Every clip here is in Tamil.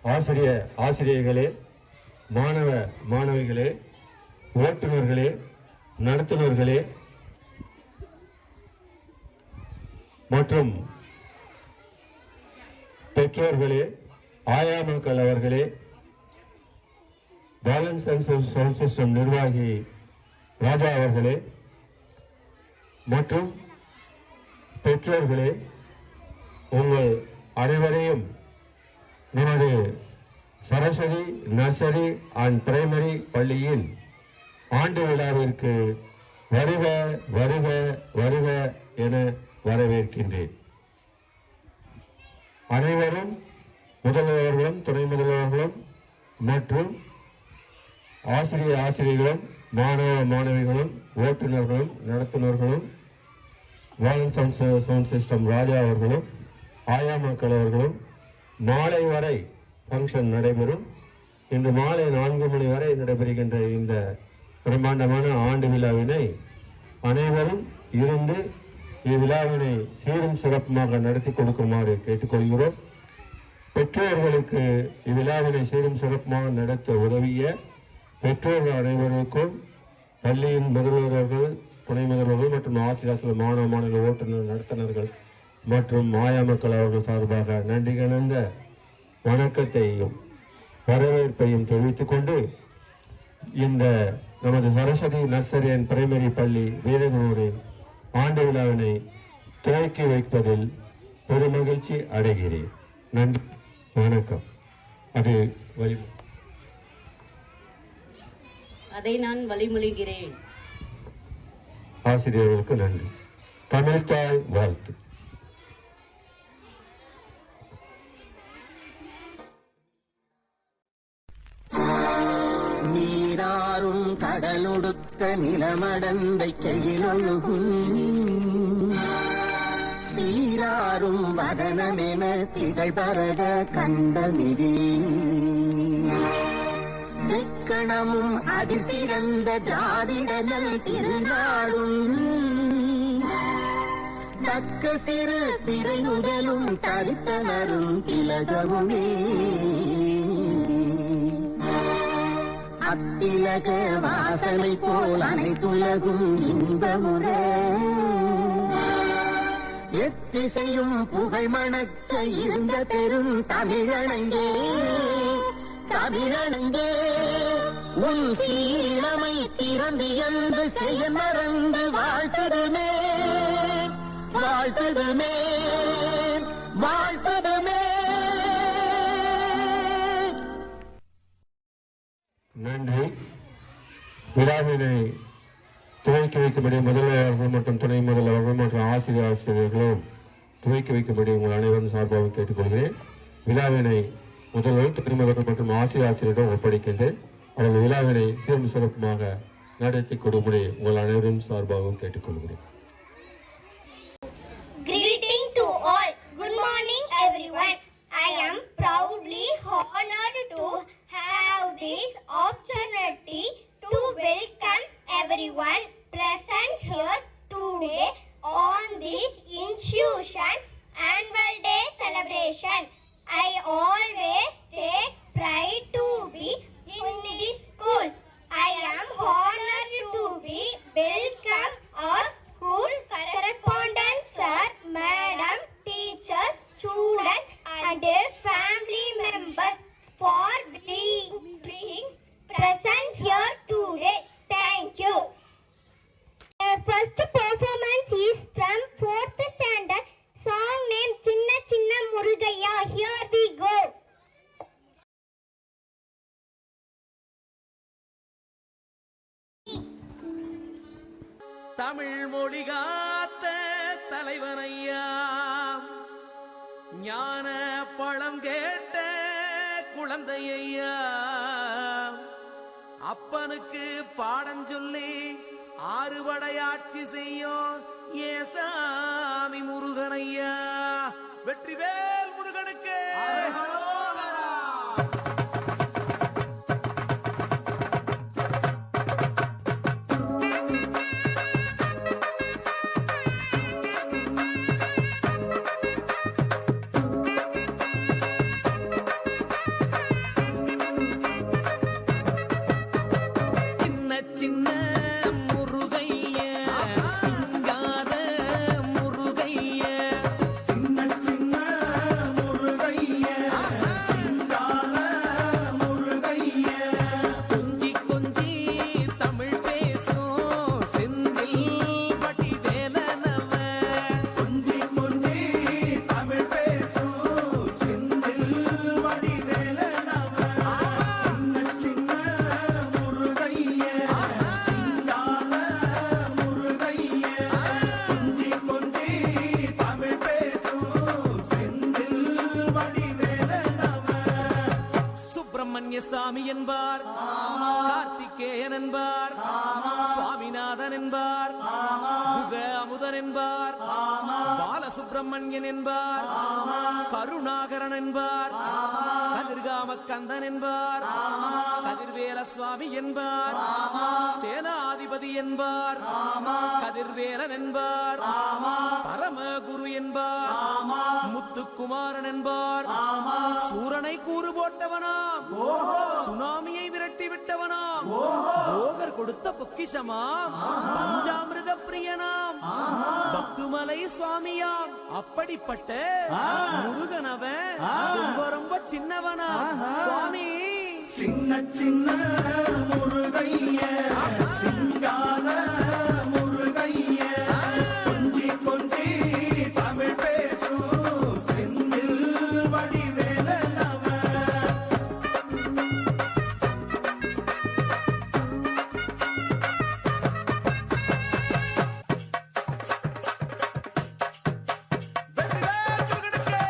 ஆசிரியர்களே, மாணவ மாணவிகளே, ஓட்டுநர்களே, நடத்துனர்களே மற்றும் பெற்றோர்களே, ஆயாமக்கள் அவர்களே, பேலன்ஸ் அண்ட் சவுண்ட் சிஸ்டம் நிர்வாகி ராஜா அவர்களே மற்றும் பெற்றோர்களே, உங்கள் அனைவரையும் நமது சரஸ்வதி நர்சரி அண்ட் பிரைமரி பள்ளியின் ஆண்டு விழாவிற்கு வருக வருக வருக என வரவேற்கின்றேன். அனைவரும் முதல்வர்களும் துணை முதல்வர்களும் மற்றும் ஆசிரியர்களும் மாணவ மாணவிகளும் ஓட்டுநர்களும் நடத்துனர்களும் பேலன்ஸ் சவுண்ட் சிஸ்டம் ராஜா அவர்களும் ஆயாமக்கள் அவர்களும் மாலை வரை ஃபங்க்ஷன் நடைபெறும். இன்று மாலை 4 மணி வரை நடைபெறுகின்ற இந்த பிரம்மாண்டமான ஆண்டு விழாவினை அனைவரும் இருந்து இவ்விழாவினை சீரும் சிறப்புமாக நடத்தி கொடுக்குமாறு கேட்டுக்கொள்கிறோம். பெற்றோர்களுக்கு இவ்விழாவினை சீரும் சிறப்புமாக நடத்த உதவிய பெற்றோர்கள் அனைவருக்கும் பள்ளியின் முதல்வர்கள், துணை முதல்வர்கள் மற்றும் ஆசிரியர்கள், மாணவ மாணவர்கள், ஓட்டுநர், நடத்துனர்கள் மற்றும் ஆயாமக்கள் அவர்கள் சார்பாக நன்றி கலந்த வணக்கத்தையும் வரவேற்பையும் தெரிவித்துக் கொண்டு இந்த நமது சரஸ்வதி நர்சரி அண்ட் பிரைமரி பள்ளி வீரனூரின் ஆண்டு விழாவினை துவக்கி வைப்பதில் பெருமகிழ்ச்சி அடைகிறேன். நன்றி, வணக்கம். அதை நான் வழிமொழிகிறேன். ஆசிரியர்களுக்கு நன்றி. தமிழ்த்தாய் வாழ்த்து. நீராறும் கடலொடுத்த நிலமடந்தை கையிலொழுகும் சீராறும் வதனமென திகழ்பரத கண்டமிதி தெக்கணமும் அதில் சிறந்த திராவிடனல் திருநாடும் தக்க சிறு திரை முதலும் தரித்தனரும் திலகமுமே அத்திலக வாசனை போல் அனைத்துலகும் இன்பமுற எத்திசையும் புகழ் மணக்க இருந்த பெரும் தமிழனங்கே தமிழனங்கே உன் சீரமை திறந்து என்று செய்ய மறந்து வாழ்த்ததுமே வாழ்த்ததுமே வாழ்த்ததுமே. நன்றி. விழாவினை துவக்கி வைக்கும்படி முதல்வர்கள் மற்றும் துணை முதல்வர்கள் மற்றும் ஆசிரியர்களும் துவக்கி வைக்கும்படி உங்கள் அனைவரும் சார்பாக கேட்டுக்கொள்கிறேன். விழாவினை முதல்வர், துணை முதல்வர் மற்றும் ஆசிரியரிடம் ஒப்படைக்கின்றேன். அவர்கள் விழாவினை சீரும் சிறப்புமாக நடத்தி கொடுக்கும்படி உங்கள் அனைவரும் சார்பாகவும் கேட்டுக்கொள்கிறேன். Greeting to all. Good morning everyone. I am proudly honored to have this opportunity to welcome everyone present here today on this institution annual day celebration. I always take pride to be in this school. I am honored to be welcome our school correspondents, sir, madam, teachers, students and their family members for being present here today. Thank you. The first performance is from 4th standard, song name Chinna Chinna Murugaiya. Here we go. Tamil மொழி காத்த தலைவனையா, ஞான பழம் கேட்ட குழந்தையா, அப்பனுக்கு பாடம் சொல்லி ஆறுபடையாட்சி செய்யும் ஏசாமி முருகனையா. வெற்றிவேல் முருகனுக்கு. சுப்பிரமணிய சாமி என்பார், கார்த்திகேயன் என்பார், சுவாமிநாதன் என்பார், குக அமுதன் என்பார், பாலசுப்பிரமணியன் என்பார், கருணாகரன் என்பார், கதிர்காம கந்தன் என்பார், கதிர்வேல சுவாமி என்பார், சேனாதிபதி என்பார், கதிர்வேலன் என்பார், பரமகுரு என்பார், முத்துக்குமாரன் என்பார், சூரனை கூறு போட்டவனாம், சுனாமியை விரட்டி விட்டவனாம், போகர் கொடுத்த பொக்கிஷமாம், பஞ்சாமிர்த பிரியனாம், பக்துமலை சுவாமியாம். அப்படிப்பட்ட முருகனவன் ரொம்ப ரொம்ப சின்னவனா சுவாமி. சின்ன சின்ன முருகைய சிங்கார முருகைய கொஞ்சி கொஞ்சி தமிழ் பேசும் செந்தில் வடிவேலனவ.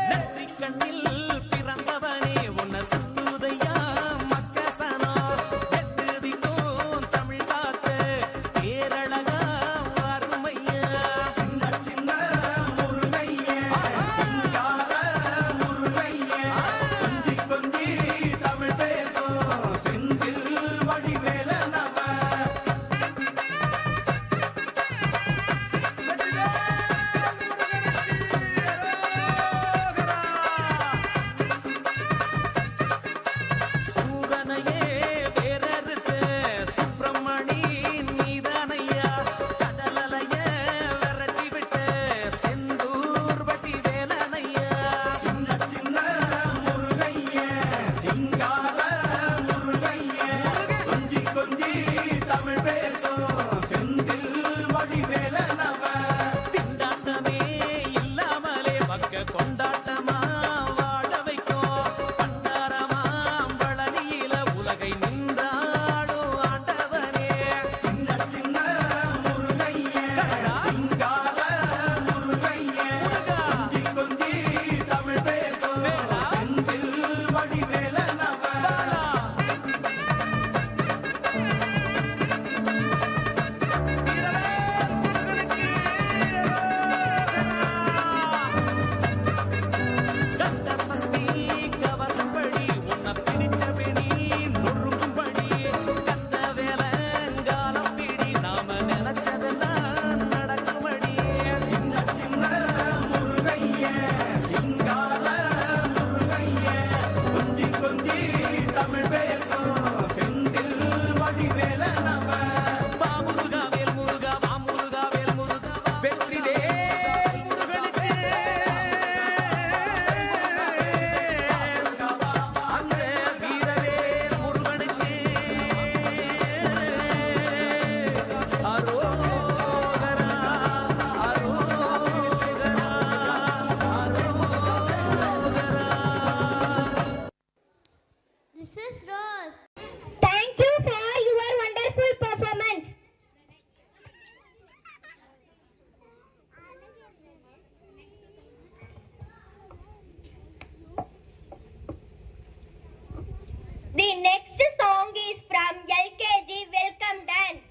நெற்றி கண்ணில் பிறந்தவனே உன்னை சுத்துதையா மக்கசனா, எட்டு திக்கும் தமிழ் காத்து பேரழகா அருமையா. சின்ன சின்ன முருகைய சிங்கார முருகைய கொஞ்சி கொஞ்சி தமிழ் பேசும் செந்தில் வடிவேலனவ. சூரனையே வேறறுத்து சுப்பிரமணி நீதானையா, கடலலைய விரட்டி விட்டு செந்தூர் வட்டி வேலனையா. சின்ன சின்ன முருகைய சிங்கார முருகைய கொஞ்சி கொஞ்சி தமிழ் பேசும் செந்தில் வடிவேலனவ. திண்டாட்டமே இல்லாமலே பக்க கொண்டாட்டமா வாழ வைக்கும், பண்டாரமாம் பழனியில உலகை நின்றாடும் ஆண்டவனே. சின்ன சின்ன முருகைய சிங்கார முருகைய கொஞ்சி கொஞ்சி தமிழ் பேசும் செந்தில் வடிவேலனவ. கந்த சஷ்டி கவசப்படி உன்னை பிடிச்சபடி நொறுங்கும்படி, கந்த வேலங்காலம் பிடி நாம நினைச்சதெல்லாம் நடக்கும்படி. சின்ன சின்ன முருகைய சிங்கார முருகைய கொஞ்சி கொஞ்சி தமிழ் பேசும் செந்தில் வடிவேலனவ. வா முருகா வேல் முருகா, வா முருகா வேல் முருகா, வெற்றி வேல் முருகனுக்கு. அந்த வீரவேல் முருகனுக்கு அரோகரா, அரோகரா, அரோகரா. This is Rose. Thank you for your wonderful performance. The next song is from LKG Welcome Dance.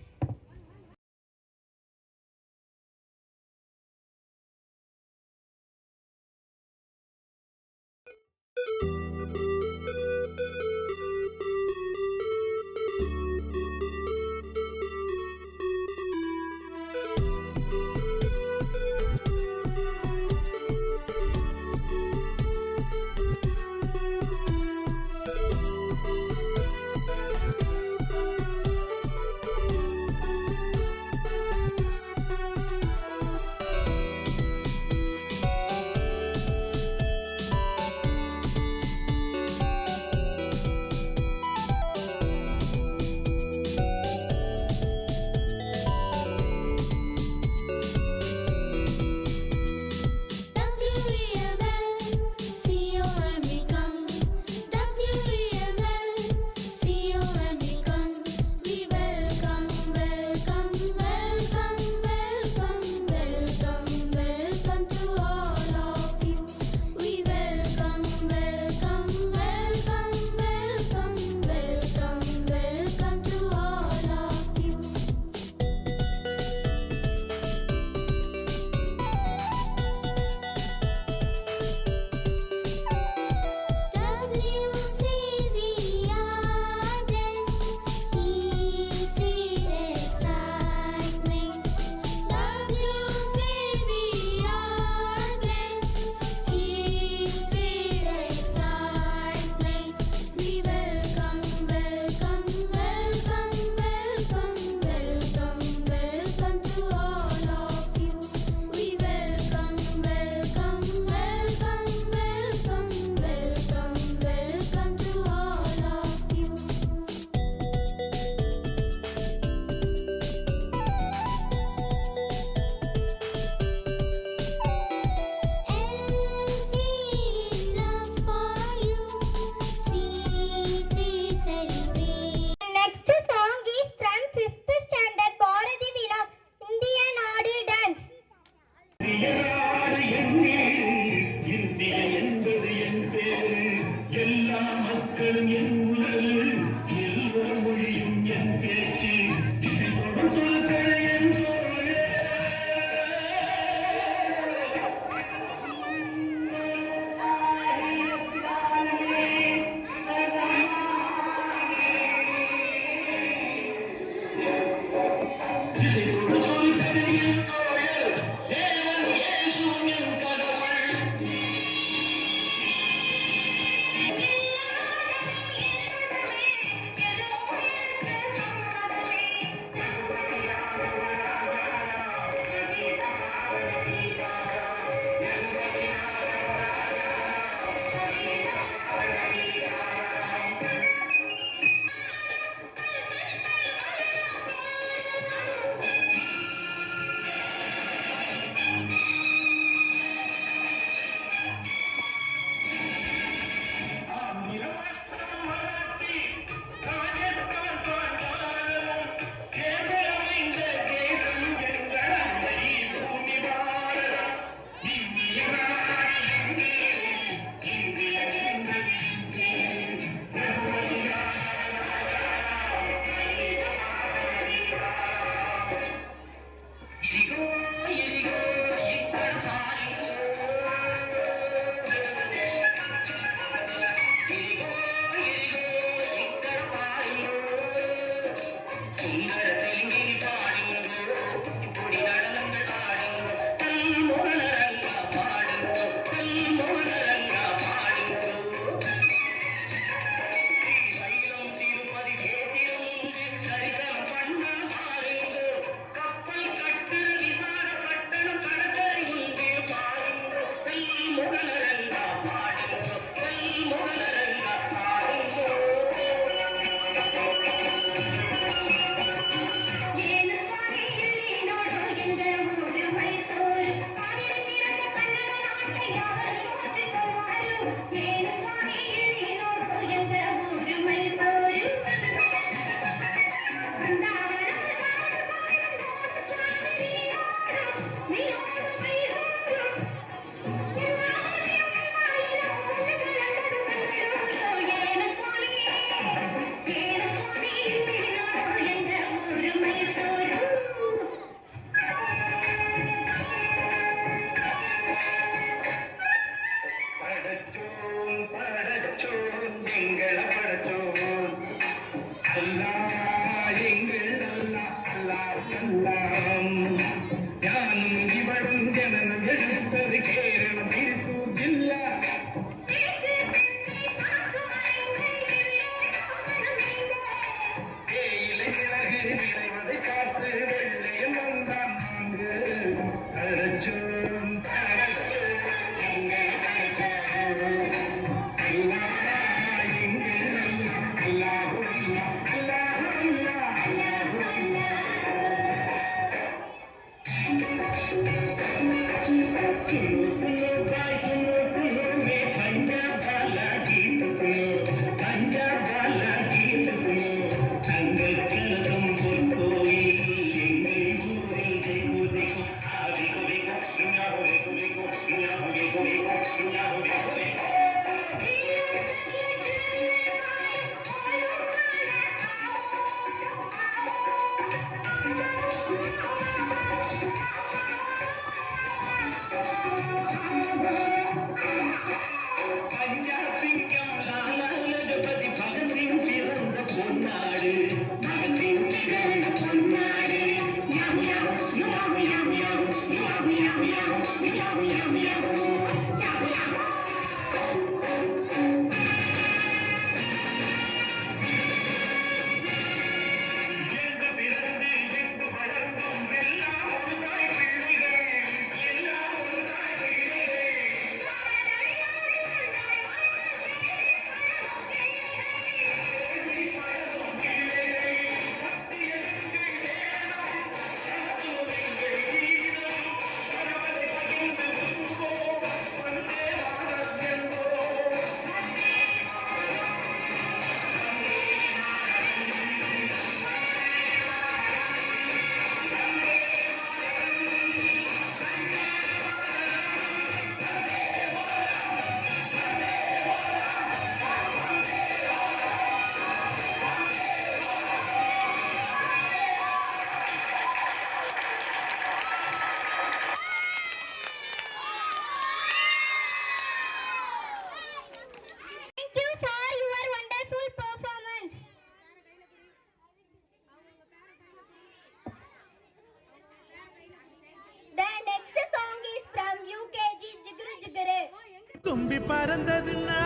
பறந்ததுன்னா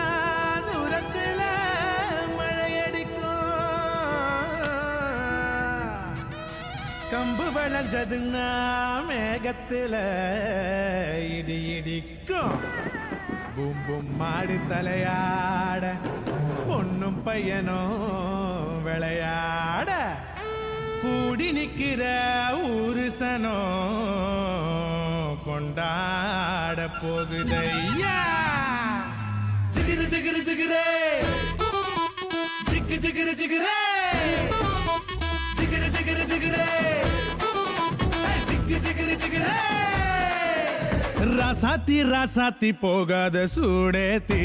தூரத்துல மழையடிக்கும், கம்பு வளைஞ்சதுன்னா மேகத்துல இடி இடிக்கும். பூம் பூம் மாடி தலையாட பொண்ணும் பையனும் விளையாட கூடி நிக்கிற ஊருசனோ கொண்டாட போகுதையா. ஜிகிரு ஜிகிரு ஜிகிரே ஜிகு ஜிகிரு ஜிகிரே ஜிகிரு ஜிகிரு ஜிகிரே ஜிகு ஜிகிரு ஜிகிரே. ராசாத்தி ராசாத்தி போகாத சூடேத்தி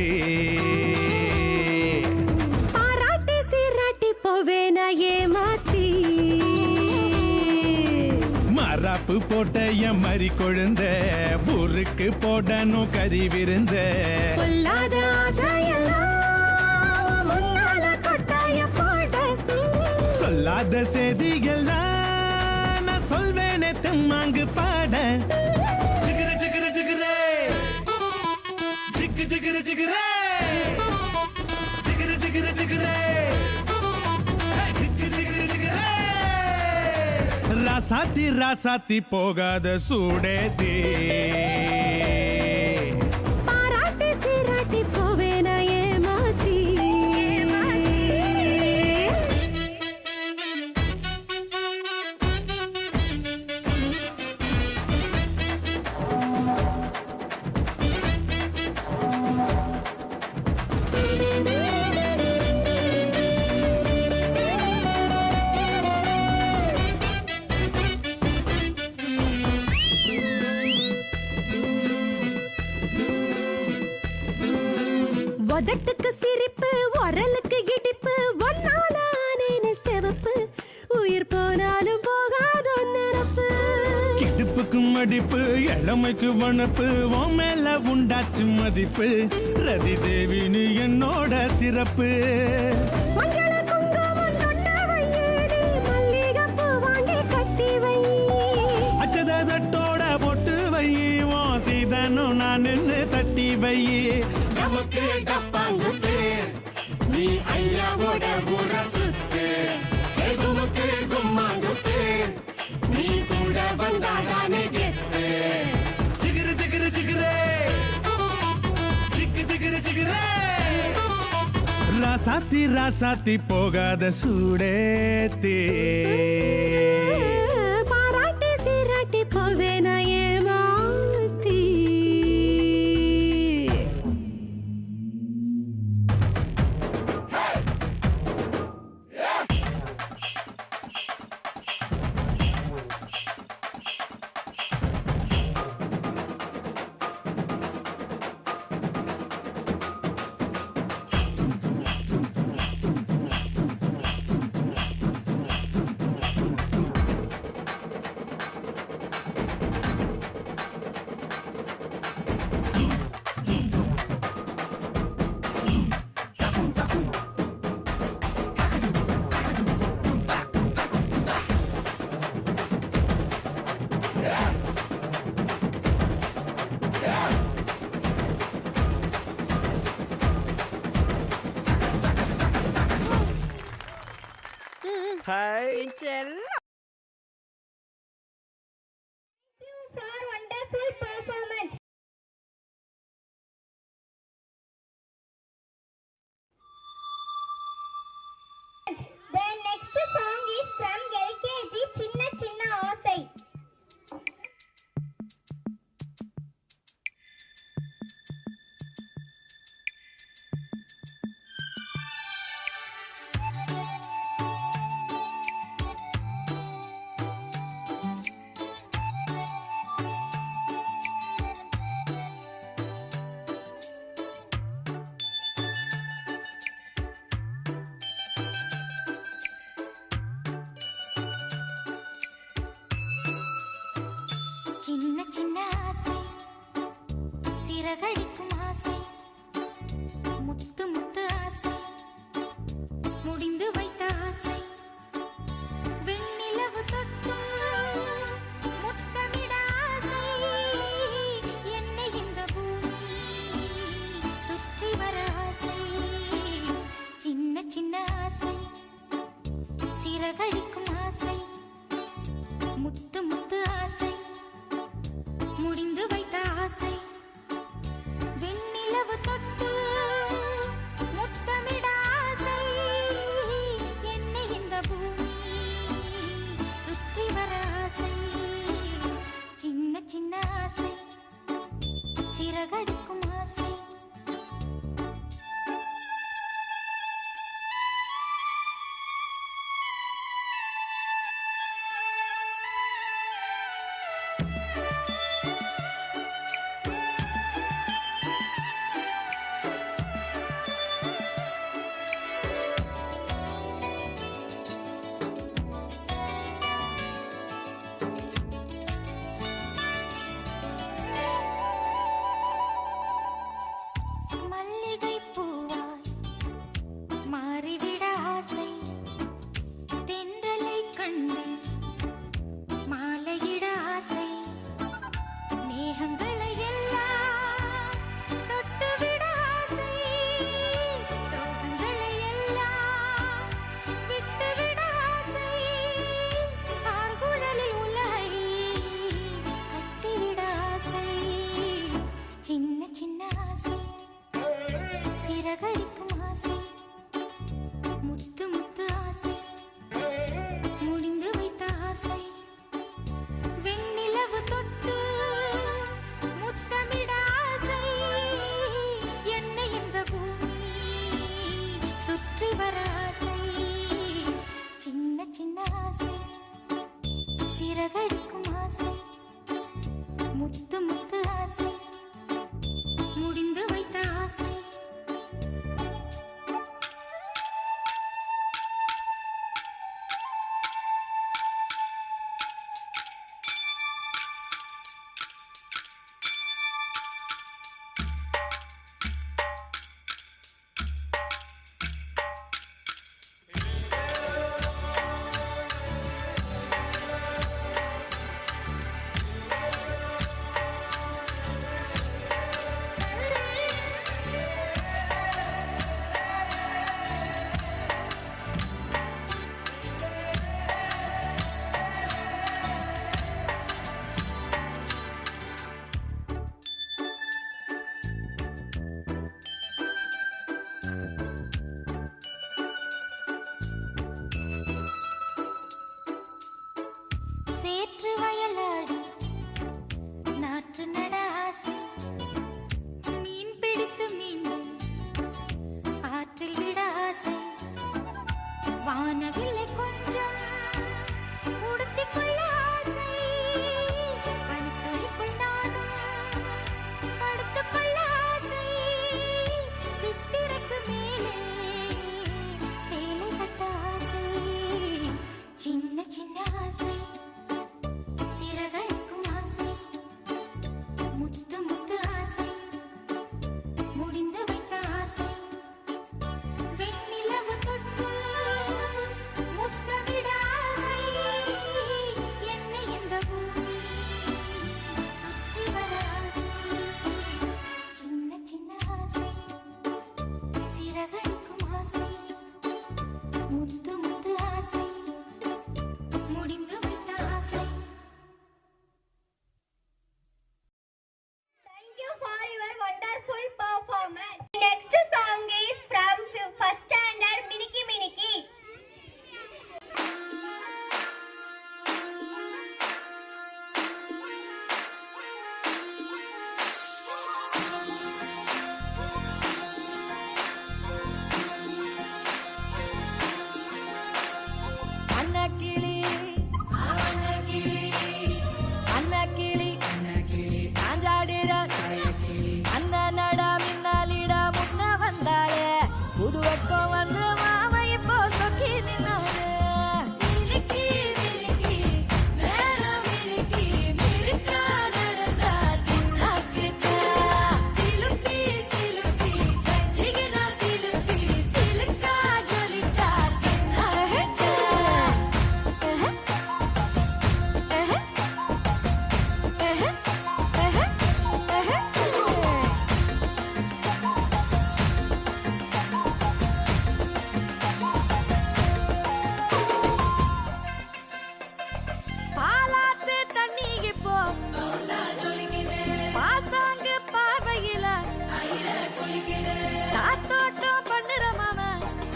பாராட்டி சீராட்டி போவேன ஏமாத்தி மராப்பு போட்ட என் மறி கொழுந்த ஊருக்கு போடணும் கறி விருந்த பொல்லாத ஆசையெல்லாம் முன்னால கொட்டாய போட சொல்லாத செய்தியெல்லாம் நான் சொல்வேனே தெம்மாங்கு பாட. ஜிகிரு ஜிகிரு ஜிகிரே ஜிகு ஜிகிரு ஜிகிரே ஜிகிரு ஜிகிரு ஜிகிரே ஜிகு ஜிகிரு ஜிகிரே. ராசாத்தி ராசாத்தி போகாத சூடேத்தி பாராட்டி சீராட்டி போவேன ஏமாத்தி உதட்டுக்கு சிரிப்பு உரலுக்கு இடிப்பு ஒன்னால ஆனேனே சிவப்பு உயிர் போனாலும் போகாத நிரப்பு கிடுப்புக்கு மடிப்பு இளமைக்கு வனப்பு உன் மேல உண்டாச்சு மதிப்பு ரதி தேவினு என்னோட சிறப்பு. மஞ்சள குங்குமம் தொட்ட வையேனே மல்லிகைப்பூ வாங்கி கட்டி வை அச்சதட்டோட பொட்டு வை உன் சீதனும் நான் நின்று தட்டி வை. நமக்கு டப்பாங்குத்து நீ ஐயாவோட ஊர சுத்து குமுக்கு கும்மாங்குத்து நீ கூட வந்தாதானே கெத்து. ஜிகிரு ஜிகிரு ஜிகிரே ஜிகு ஜிகிரு ஜிகிரே. ராசாத்தி ராசாத்தி போகாத சூடேத்தி பாராட்டி சீராட்டி போவேன ஏமாத்தி for wonderful performance. The next song is from LKG Chinna Chinna Osai. சின்ன சின்ன ஆசை சிறகடிக்கும் ஆசை முத்து முத்து ஆசை முடிந்து வைத்த ஆசை வெண்ணிலவு தொட்டு முத்தமிட ஆசை என்னை இந்த பூமி ஆசை சிறகடிக்கும் ஆசை முத்து முத்து ஆசை முடிந்து வைத்த ஆசை வெண்ணிலவு தொட்டு முத்தமிட ஆசை என்னை இந்த பூமி சுற்றி வர ஆசை சின்ன சின்ன ஆசை சிறகடிக்கும் ஆசை மல்லிகை பூவாய் மாறிவிட ஆசை தென்றலை கண்டு மாலையிட ஆசை மேகங்களை எல்லாம் தொட்டுவிட ஆசை சோகங்களை எல்லாம் விட்டுவிட ஆசை கார்குழலில் உலகை கட்டிவிட ஆசை சின்ன சின்ன ஆசை சிறகடிக்கும் ஆசை முத்து முத்து ஆசை முடிந்து வைத்த ஆசை வெண்ணிலவு தொட்டு முத்தமிட ஆசை என்னை இந்த பூமி சுற்றி வர ஆசை சின்ன சின்ன ஆசை சிறகடிக்கும் ஆசை முத்து முத்து ஆசை முடிந்து வைத்த ஆசை சேற்று வயலாடி நாற்று நட ஆசை மீன் பிடித்து மீண்டும் ஆற்றில் விட ஆசை வானவில்லை கொஞ்சம் உடுத்திக் கொள்ள ஆசை பனித்துளிக்குள் நானும் படுத்துக் கொள்ள ஆசை சித்திரைக்கு மேலே சேலை கட்ட ஆசை சின்ன சின்ன ஆசை சிறகடிக்கும் ஆசை முத்து முத்து ஆசை முடிந்து வைத்த ஆசை வெண்ணிலவு தொட்டு முத்தமிட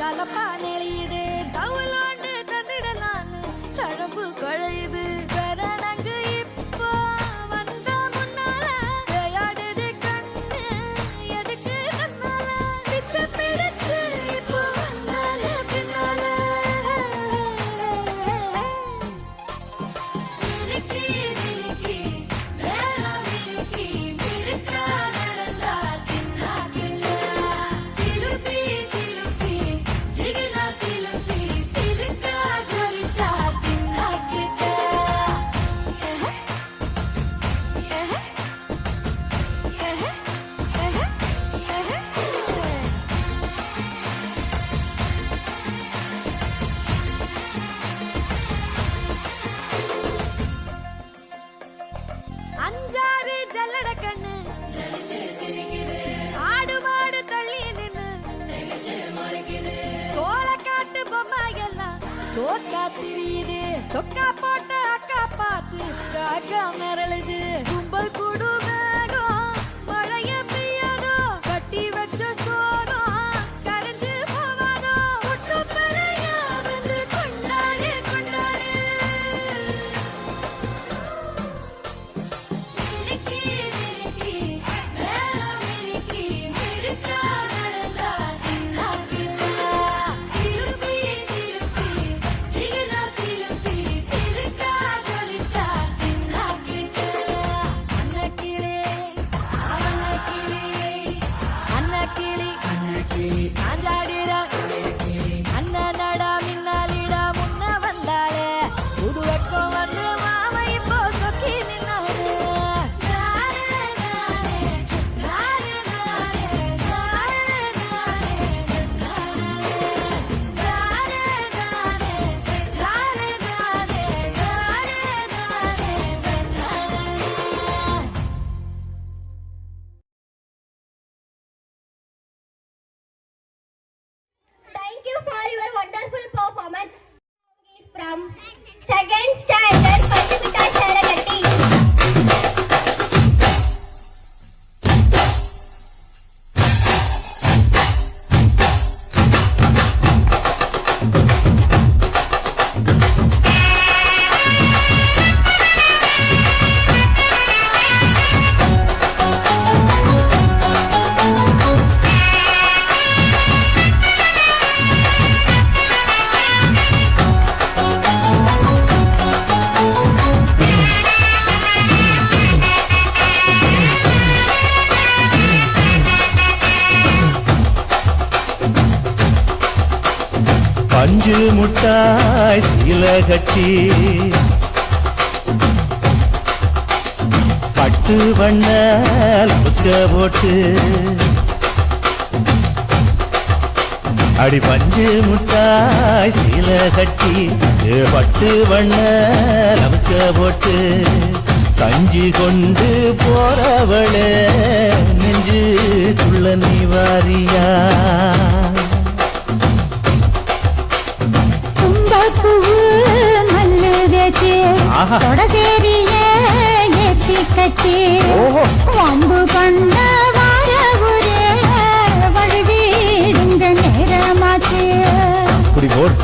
தலப்பா நெளியுது தவளாண்டு தந்திடலான்னு தழம்பு குழையுது கரணங்கு இப்போ வந்த முன்னால விளையாடுது கண்ணு எதுக்கு தன்னால வித்து பிடிச்சு இப்போ வந்தால பின்னால விழுக்கி விழுக்கி வேளா விழுக்கி விழுக்கா நடந்தா தின்னாக்குல சிலுப்பி சிலுப்பி ஜிகினா சிலுப்பி சிலுக்கா ஜொலிச்சா தின்னாக்குல அஞ்சாறு ஜல்லட கண்ணு ஆடு மாடு தள்ளி நின்னு கோலக்காட்டு பொம்மை எல்லாம் சோக்கா திரியுது தொக்கா போட்ட அக்கா பார்த்து காக்கா மிரளுது கும்பல் கூடு மேகம் மழைய பெய்யாதோ கட்டி வச்ச சோகம் கரைஞ்சு போவாதோ ஒற்று பெறையா வந்து கொண்டாடு கொண்டாடு விழுக்கி விழுக்கி வேளா விழுக்கி விழுக்கா நடந்தா தின்னாக்குல சிலுப்பி சிலுப்பி ஜிகினா சிலுப்பி சிலுக்கா ஜொலிச்சா தின்னாக்குல அன்னக்கிளி அன்னக்கிளி சாஞ்சாடிரா அண்ணனடா மின்னாலிடா முன்ன வந்தாளே புது வெக்கம் வந்து மாமா இப்போ சொக்கி நின்னாரு ஜாரே ஜாரே ஜாரே ஜாரே ஜாரே ஜாரே ஜாரே ஜாரே Thank you for your wonderful performance. Is from second standard Pathipita Charagatti. பஞ்சு முட்டாய் சீல கட்டி பட்டு வண்ண புக்க போட்டு அடி பஞ்சு முட்டாய் சீல கட்டி பட்டு வண்ண நமக்க போட்டு கஞ்சி கொண்டு போறவளே நெஞ்சுக்குள்ள நீ வாரியா கும்பப்பூவு மல்லு வேட்டி ஆஹா. தொடதேரிய ஏத்தி கட்டி வம்பு பண்ண வார ஒரே வழுவிடுங்க நேரமாச்சு குடி போடு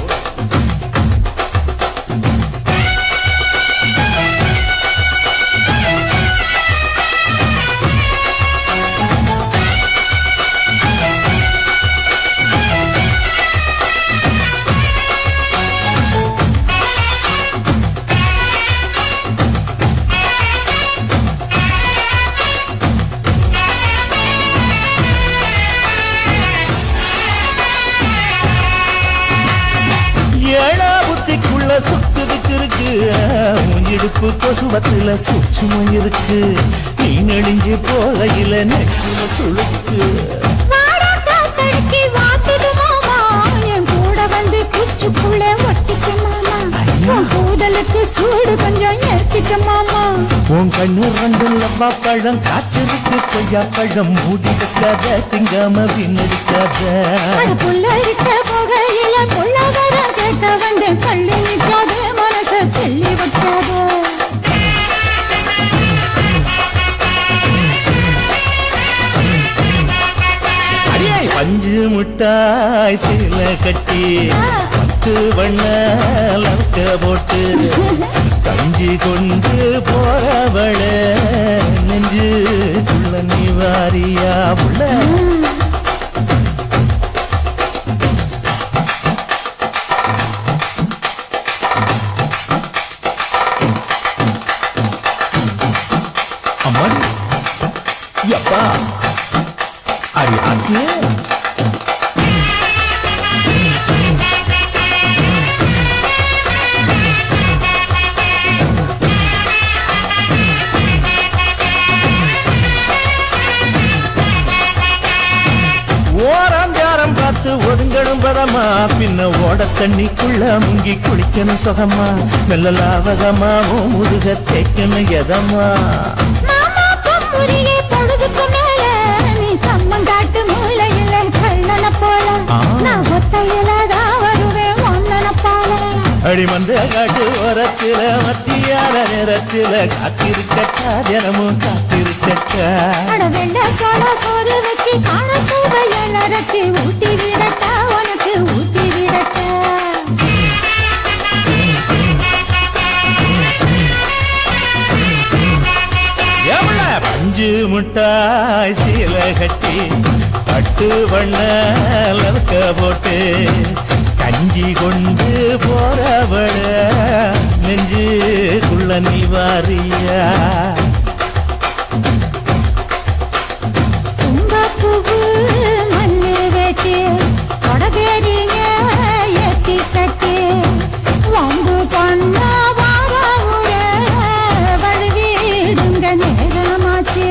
சுத்துதுக்கு இருக்கு இடுப்பு கொசுவத்துல சூட்சுமம் இருக்கு நீ நெடுஞ்சு போகையில நெற்றில சுழுக்கு கூதலுக்கு சூடு கொஞ்சம் ஏற்றிக்க மாமா உன் கண்ணு ரெண்டு லவ்வா பழம் காய்ச்சலுக்கு கொய்யா பழம் மூடி வைக்காத திங்காம பின்னடிக்காத புள்ள இருக்க போகையில புள்ள வர கேட்க வந்து தள்ளி நிற்காது மனச சொல்லி வைக்காது பஞ்சு முட்டாய் சீல கட்டி 10 வண்ண லவக்க போட்டு கஞ்சி கொண்டு போறவள நெஞ்சுக்குள்ள நீ வாரியா உள்ள அம்மாடி யப்பா அடி அத்து ஓராஞ்சாரம் பார்த்து ஒதுங்கணும் பதமா பின்ன ஓட தண்ணிக்குள்ள முங்கி குளிக்கணும் சுகமா மெல்ல லாவகமாவும் முதுக தேக்கணும் எதமா மாமா பொம்முரியே பொழுதுக்கு மேல நீ கம்மங்காட்டு மூலையில கள்ளன போல நான் ஒத்தையில தான் வருவேன் ஒன்னன போல அடி மந்த காட்டு ஓரத்தில மத்தியான நேரத்தில காத்திருக்கட்டா தினமும் காத்திருக்கட்டா அட வெள்ள சோள சோறு வச்சு காணக்கூவையில் அரைச்சி ஊட்டி விடட்டா உனக்கு ஊட்டி விடட்டா எவ்வள பஞ்சு முட்டாய் சீல கட்டி 10 வண்ண லவக்க போட்டு கஞ்சி கொண்டு போறவள நெஞ்சுக்குள்ள நீ வாரியா பூவு மண்ணு வெட்டி கொடவேரிய ஏத்தி கட்டி வம்பு பண்ண வாராவுட வழுவிடுங்க நேரமாச்சு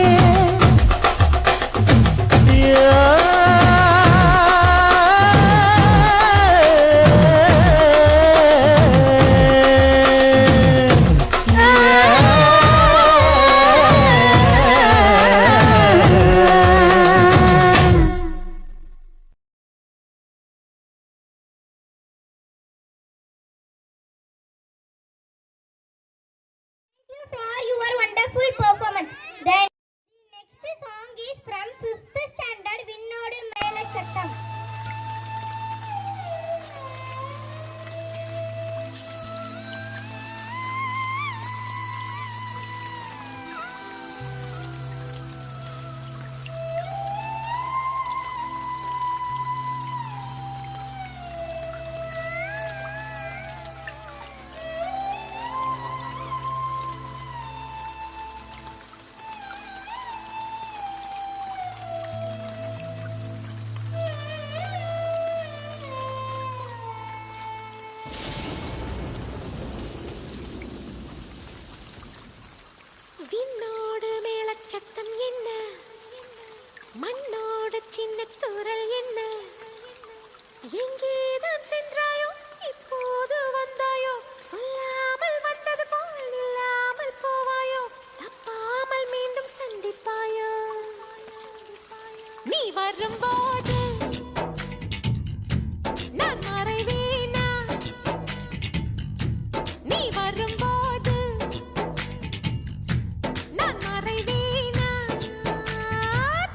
for your wonderful performance. Then the next song is from 5th standard Vinnodu Mela Chattam. விண்ணோடு மேளச்சத்தம் என்ன மண்ணோடு சின்ன தூரல் என்ன எங்கேதான் சென்றாயோ இப்போது வந்தாயோ சொல்லாமல் வந்தது போல் இல்லாமல் போவாயோ தப்பாமல் மீண்டும் சந்திப்பாயோ நீ வரும்போது நான் மறைவேனா நீ வரும்போது நான் மறைவேனா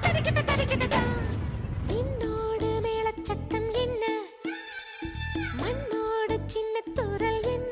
தரிக்கிட்ட என்னோடு மேளச்சத்தம் என்ன மண்ணோடு சின்ன தூரல் என்ன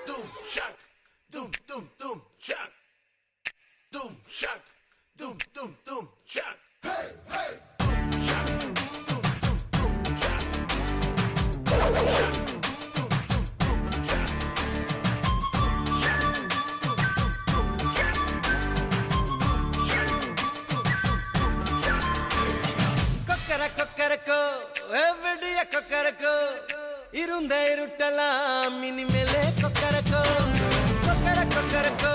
doom shock, doom doom doom shock, doom shock, doom doom doom shock. Hey hey, doom shock, doom doom doom shock, doom shock, doom doom doom shock, shock, doom doom doom shock, shock, doom doom shock. Kokkarakko எவ்வடிய Kokkarakko இருந்த இருட்டலாம் இனிமேலே கொக்கரக்கோ கொக்கரக்கோ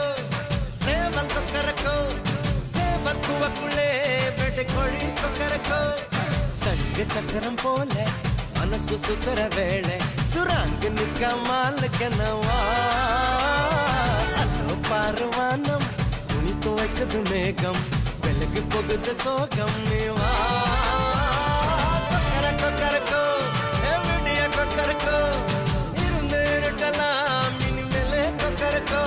சேவல் கொக்கரக்கோ சேவல் கூவக்குள்ளே வேட்டை கோழி கொக்கரக்கோ சங்கு சக்கரம் போல மனசு சுத்தர வேளை சுராங்கு நிற்காமலுக்கனவா அதோ பாருவானம் துணி துவைக்குது மேகம் வெளுக்கு போகுது சோகம் நீவா கொக்கரக்கோ எவ்வடிய கொக்கரக்கோ இருந்து இருட்டலாம் இனிமேலே கொக்கரக்கோ.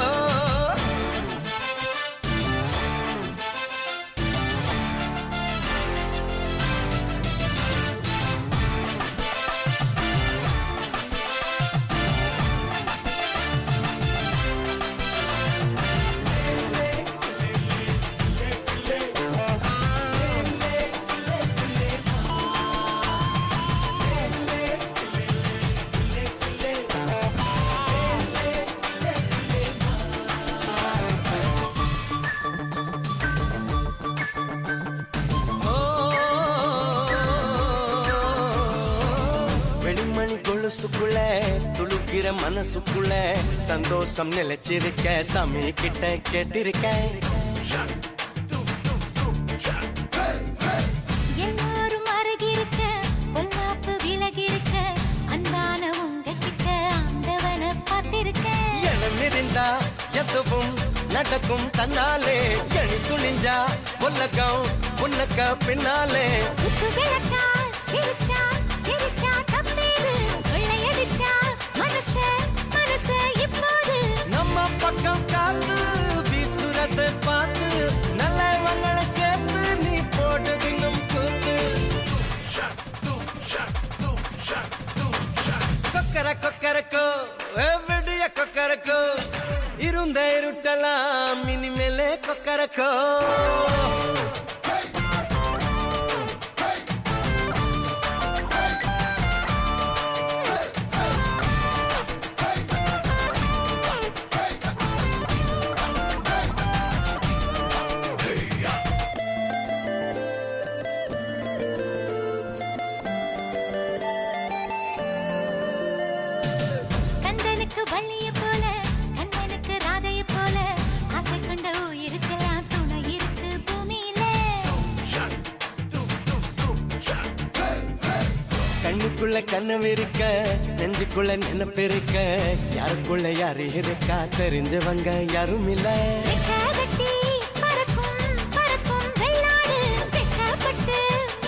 வெடிமணி கொலுசுக்குள்ள துளுக்கிற மனசுக்குள்ள சந்தோஷம் நிலைச்சிருக்க சாமி கிட்ட கேட்டிருக்கேன். எல்லாரும் அருகிருக்க பொல்லாப்பு விலகிருக்க அன்பான உங்ககிட்ட ஆண்டவனை பார்த்திருக்கேன். எண்ணம் இருந்தா எதுவும் நடக்கும் தன்னாலே எணி துணிஞ்சா உலகம் உனக்க பின்னாலே உப்பு விளக்கா சிரிச்சா சிரிச்சா தப்பேது கொள்ளையடிச்சா மனச இப்போது நம்ம பக்கம் காத்து வீசுறத பார்த்து நல்லவங்களை சேர்த்து நீ போட்டு தின்னும் கூத்து. கொக்கரக்கோ எவ்வடிய கொக்கரக்கோ இருந்த இருட்டலாம் இனிமேலே கொக்கரக்கோ. கந்தனுக்கு வள்ளிய போல கண்ணனுக்கு ராதைய போல ஆசை கொண்ட உயிருக்கெல்லாம் துணை இருக்கு பூமியில. கண்ணுக்குள்ள கனவு இருக்க நெஞ்சுக்குள்ள நினைப்பு இருக்க யாருக்குள்ள யாரு இருக்கா தெரிஞ்சவங்க யாரும் இல்ல. வெட்ககட்டி பறக்கும் பறக்கும் வெள்ளாடு வெட்கப்பட்டு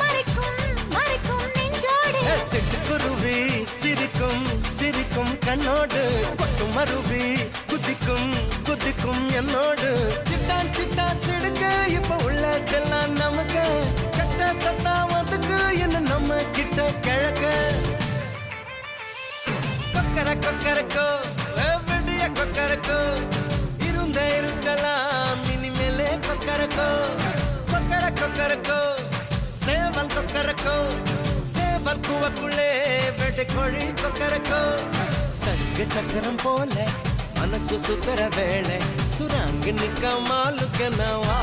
மறைக்கும் நெஞ்சோடு. சிட்டுக்குருவி சிரிக்கும் சிரிக்கும் கண்ணோடு கொட்டும் அருவி குதிக்கும் என்னோடு சிட்டான் சிட்டா சிடுக்கு இப்ப உள்ளதெல்லாம் நமக்கு கட்ட தத்தா ஒதுக்கு என்ன நம்ம கிட்ட கிழக்க. கொக்கரக்கோ எவ்வடிய கொக்கரக்கோ இருந்த இருட்டலாம் இனிமேலே கொக்கரக்கோ கொக்கரக்கோ சேவல் கொக்கரக்கோ சேவல் கூவக்குள்ளே வேட்டை கோழி கொக்கரக்கோ சங்கு சக்கரம் போல மனசு சுத்தர வேளை சுராங்கு நிற்காமலுக்கனவா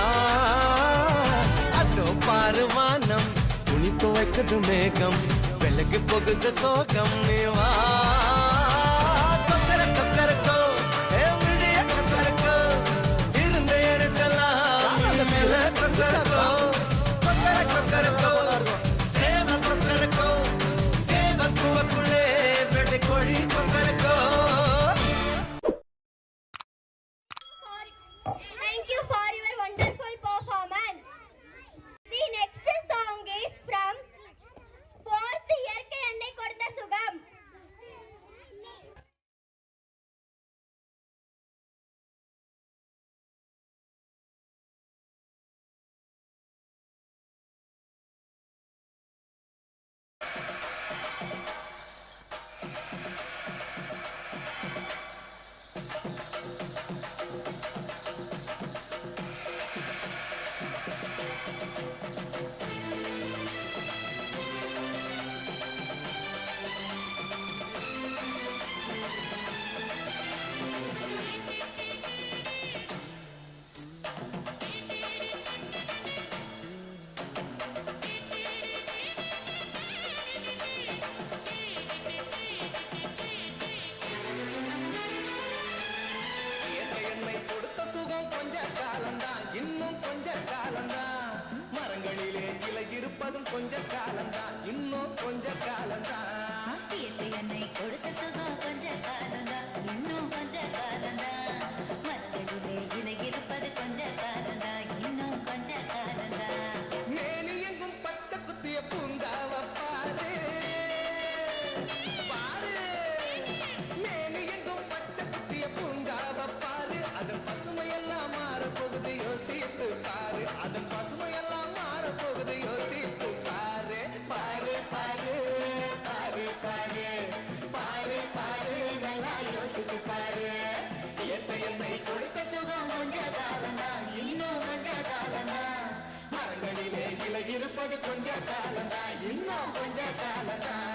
அதோ பாருவானம் துணி துவைக்குது மேகம் வெளுக்கு போகுது சோகம் நீவா கொக்கரக்கோ எவ்வடிய கொக்கரக்கோ இருந்த இருட்டலாம் இனிமேலே கொக்கரக்கோ கொக்கரக்கோ சேவல் கொக்கரக்கோ சேவல் கூவக்குள்ளே வேட்டை கோழி Kokkarakko. Thank you for your wonderful performance. The next song is from 4th இயற்கை அன்னை கொடுத்த சுகம். கொஞ்ச காலம்தான் மத்ததிலே இலகிருப்பது கொஞ்ச காலம்தான் இன்னும் கொஞ்ச காலம்தான் மேனி எங்கும் பச்சை குத்திய பூங்காவ பாரு பாரு மேனி எங்கும் பச்சை குத்திய பூங்காவ பாரு அதன் பசுமையெல்லாம் மாறப்போகுது யோசித்து பாரு அதன் பசுமையெல்லாம் மாறப்போகுது யோசித்து பாரு பாரு பாரு பாரு பாரு பாரு பாரு நல்லா யோசித்து பாரு இயற்கை என்னை கொடுத்த சுகம் கொஞ்ச காலம்தான் இன்னும் கொஞ்ச காலம்தான் மரங்களிலே இலை இருப்பது கொஞ்ச காலம்தான் இன்னும் கொஞ்ச காலம்தான்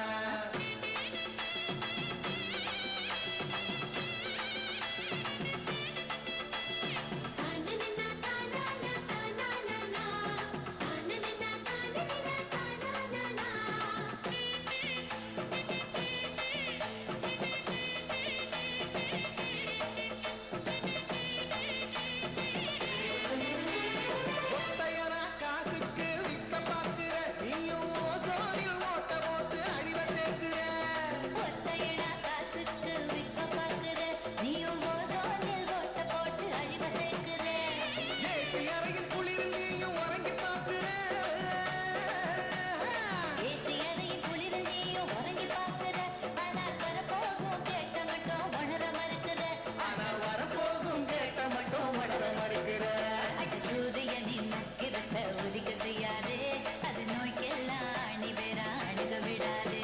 ஒத்தையரா காசுக்கு விற்க பார்க்கிற நீயும் ஓசோனில் ஓட்ட போட்டு அழிவ சேர்க்கிற ஒத்தையடா காசுக்கு விற்க பார்க்கிற நீயும் ஓசோனில் ஓட்ட போட்டு அழிவ சேர்க்கிற ஏசி அறையின் குளிரில் நீயும் உறங்கி பார்க்கிற ஏசி அறையின் குளிரில் நீயும் உறங்கி பார்க்கிற ஆனால் வரப்போகும் கேட்ட மட்டும் உணர மறுக்கிற ஆனால் வரப்போகும் கேட்ட மட்டும் வளர மறுக்கிற அடி சூரியனின் நக்கிரத்தை உதிக்க செய்யாதே அது நோய்க்கெல்லாம் அணி வேற அணுக விடாதே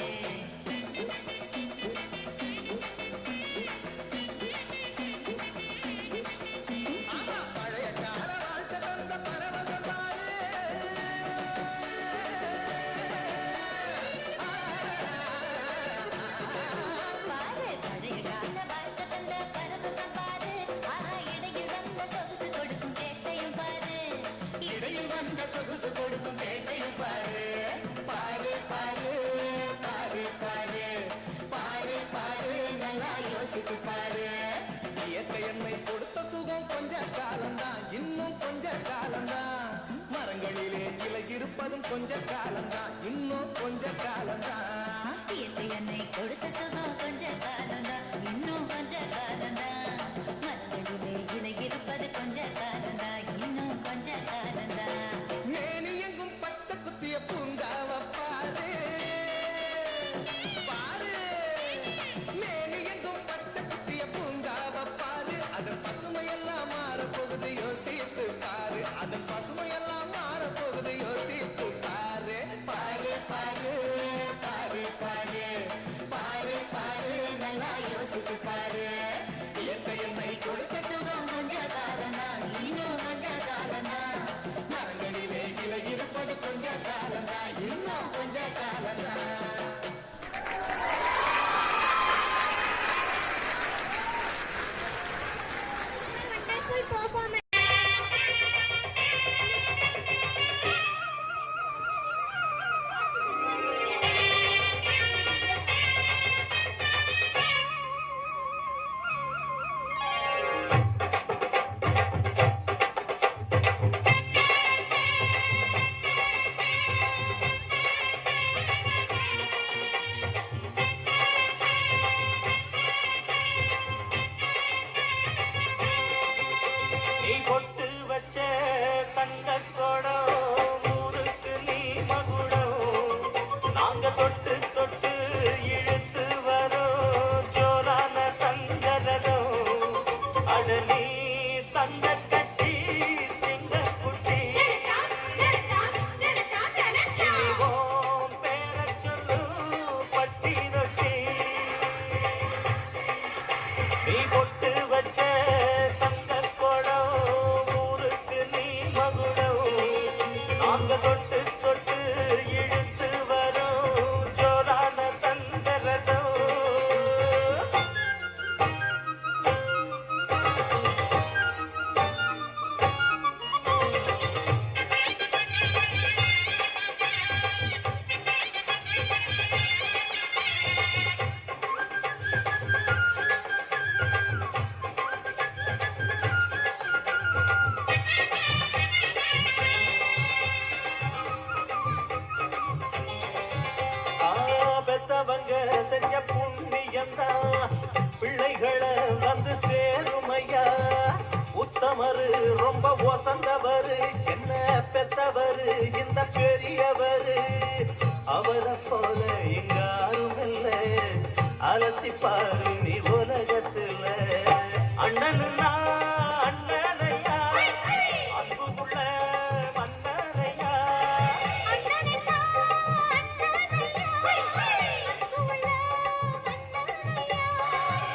ஆமா பழைய கால வாழ்க்கை தந்த பரவசம் பாரு பாரு பழைய கால வாழ்க்கை தந்த பரவசம் பாரு ஆனா இடையில் வந்த சொகுசு கொடுக்கும் கேட்டையும் பாரு இடையில் வந்த சொகுசு கொடுக்கும் கேட்டையும் பாரு பாரு பாரு பாரு பாரு பாரு பாரு நல்லா யோசித்து பாரு இயற்கை என்னை கொடுத்த சுகம் கொஞ்ச காலம்தான் இன்னும் கொஞ்ச காலம்தான் மரங்களிலே இலை இருப்பதும் கொஞ்ச காலம்தான் இன்னும் கொஞ்ச காலம்தான் இயற்கை என்னை கொடுத்த சுகம் கொஞ்ச காலம்தான் இன்னும் கொஞ்ச காலம்தான் மரங்களிலே இலகிருப்பது கொஞ்ச காலம்தான் இன்னும் கொஞ்ச காலம்தான் மேனி எங்கும் பச்சை குத்திய பூங்காவ பாரு பாரு மேனி எங்கும் பச்சை குத்திய பூங்காவ பாரு அதன் பசுமையெல்லாம் மாறப்போகுது யோசித்து பாரு அதன் பசுமையெல்லாம் மாறப்போகுது யோசித்து பாரு பாரு பாரு பாரு பாரு பாரு பாரு நல்லா யோசித்து பாரு இயற்கை என்னை கொடுத்த சுகம் கொஞ்ச காலம்தான் இன்னும் கொஞ்ச காலம்தான் மரங்களிலே இலை இருப்பது கொஞ்ச காலம்தான் இன்னும் கொஞ்ச காலம்தான் Wonderful performance. நீ பொட்டு வச்ச தங்கக்கோடம் ஊருக்கு நீ மகுடம் நாங்க தொட்டு தொட்டு இழுத்து வரோம் ஜோரான சங்கரதம் அட நீ தங்க கட்டி சிங்க குட்டி இனிவோம் பேர சொல்லு பட்டி ரொட்டி நீ பொட்டு வச்ச தங்கக்கோடம் ஊருக்கு நீ மகுடம் நாங்க தொட்டு தொட்டு இழுத்து வரோம் ஜோரான தங்கரதம் ரொம்ப ஒசந்தவரு என்ன பெத்தவரு இந்த பெரியவரு அவரை போல இங்க யாரும் இல்ல அலசி பாரு நீ உலகத்துல அண்ணனுன்னா அண்ணனையா அன்புக்குள்ள மன்னனையா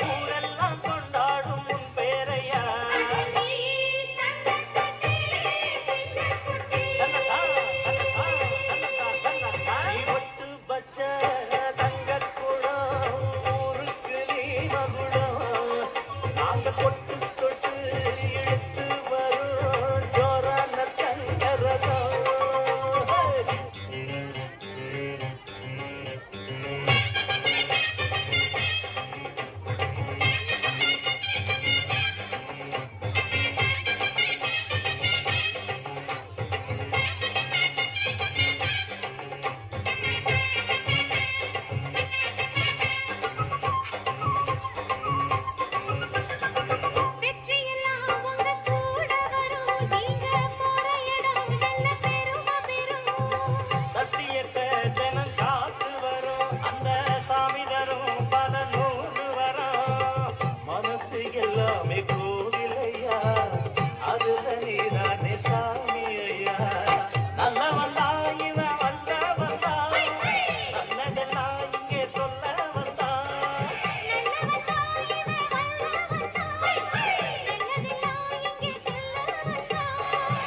ஊரெல்லாம் கொண்டாடும் உன் பேரையா நீ ஒட்டு பச்ச தங்கக்குடம் ஊருக்கு நீ மகுடம் நாங்க கொட்டு தொட்டு இழுத்து வரும் ஜோரான தங்கரதம் சத்தியத்தை தினம் காத்து வரும் அந்த சாமி தரும் பல நூறு வரும் மனசு எல்லாமே கோவிலையா அதுல நீதானே சாமி ஐயா நல்லவல்லா இவன் வந்தவல்லா நல்லதெல்லாம் இங்கே சொல்ல வந்தா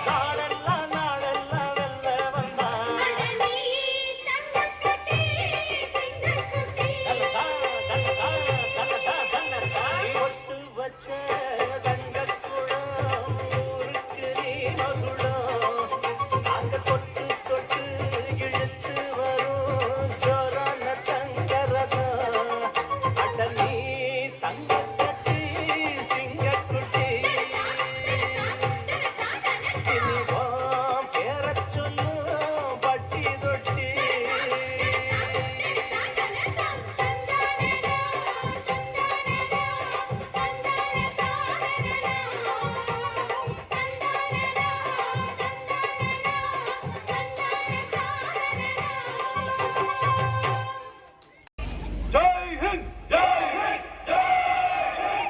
நாடெல்லாம் வெல்ல வந்தா ஒட்டு வச்ச தங்கக்குடம் ஊருக்கு நீ மகுடம் நாங்க தொட்டு தொட்டு இழுத்து வரும் ஜோரான தங்கரதம் அட நீ தங்கக்கட்டி சிங்கக்குட்டி இனிவாம் பேரச் சொல்லும் பட்டி தொட்டி ஜெய் ஹிந்த் ஜெய் ஹிந்த் ஜெய் ஹிந்த்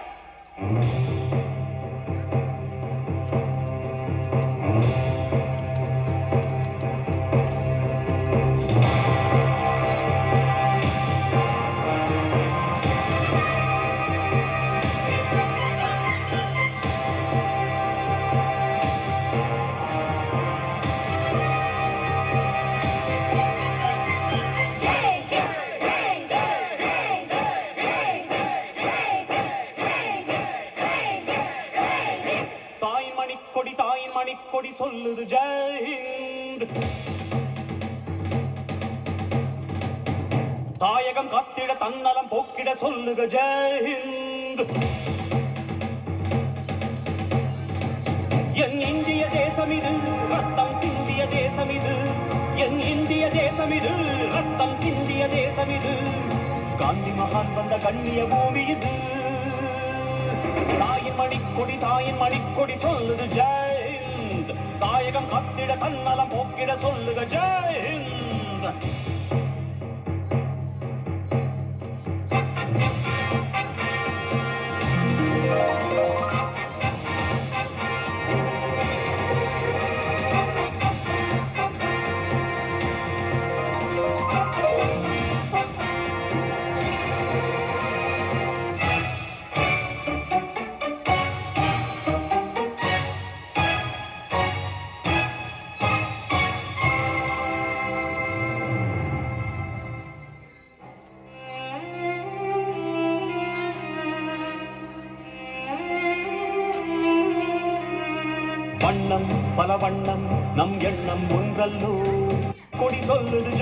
தாயின் மணிக்கொடி சொல்லுது ஜெய் ஹிந்த் தாயகம் காத்திட தன்னலம் போக்கிட சொல்லுக ஜெய் ஹிந்த் என் இந்திய தேசம் இது ரத்தம் சிந்திய தேசம் இது என் இந்திய தேசம் இது ரத்தம் சிந்திய தேசம் இது காந்தி மகான் வந்த கண்ணிய பூமி இது தாயின் மணிக்கொடி சொல்லுது ஜெய் ஹிந்த் தாயகம் காத்திட தன்னலம் போக்கிட சொல்லுக ஜெய் ஹிந்த் வண்ணம் பல வண்ணம் நம் எண்ணம் ஒன்றல்லோ கொடி சொல்லுது